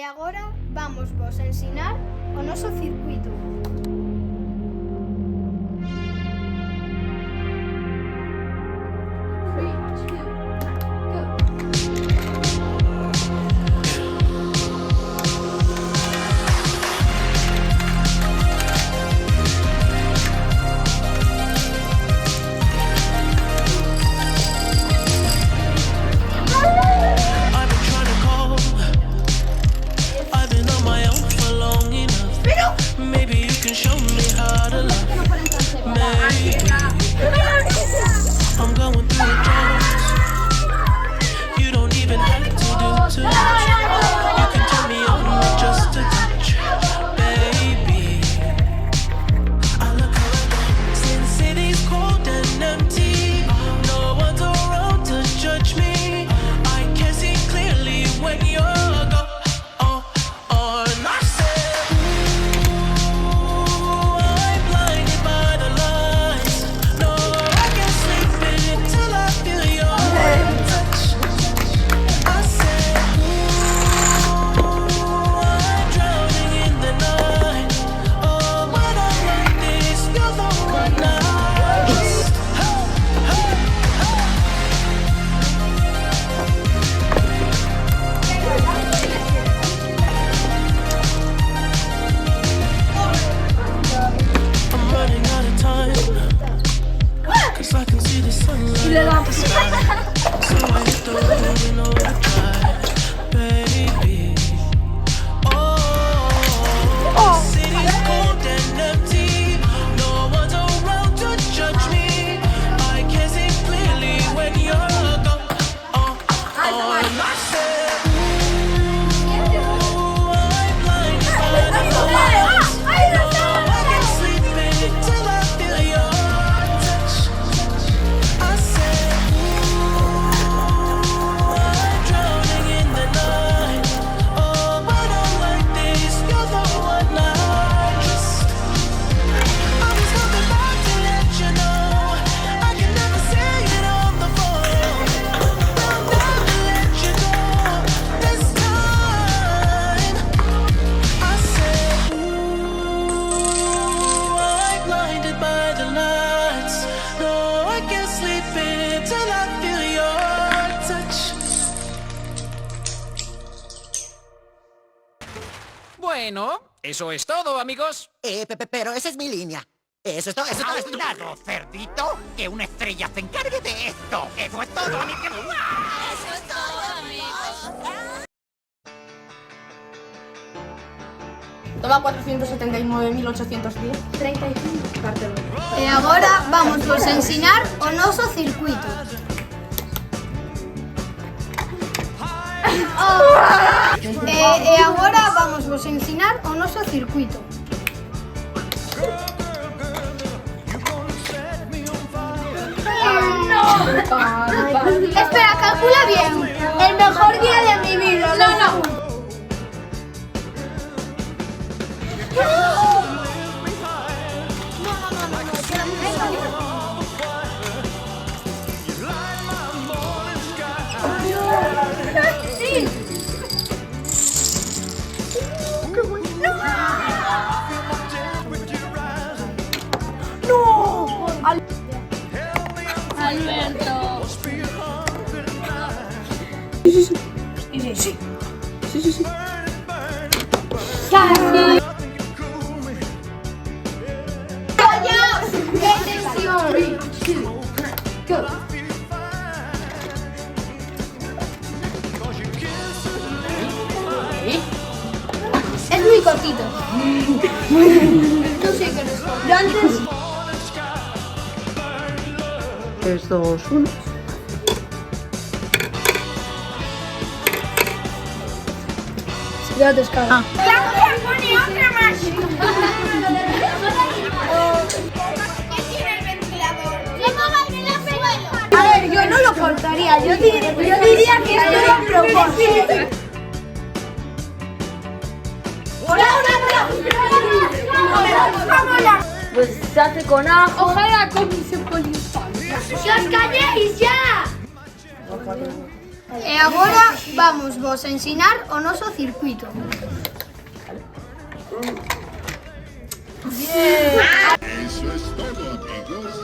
agora vamos vos ensinar o noso circuito. Bueno, eso es todo, amigos. Pero esa es mi línea. Eso es todo, eso es todo. ¡A un lado, cerdito! ¡Que una estrella se encargue de esto! ¡Eso es todo, amigos! Eso es todo, amigos. Toma 479.810. 35. Cartelo. E agora vamos vos ensinar o noso circuito. E agora vamos vos ensinar o noso circuito. Espera, calcula bien. El mejor día de mi vida. No. Sí. Alberto. Sí. Casi. ¡Callaos! ¡Qué tensión! 3, 2, 1, go. Es muy cortito. Tú sí que eres cortito. Yo antes... 3, 2, 1. Ya te descarga. Pone otra más. ¿Qué tiene el ventilador? ¡Que ponga el suelo! A ver, yo no lo cortaría. Yo diría que esto es a propósito. Pues se hace con ajo. Ojalá con mis pollos. ¡Si os calléis ya! E agora vamos vos a ensinar o noso circuito. Eso es todo, amigos.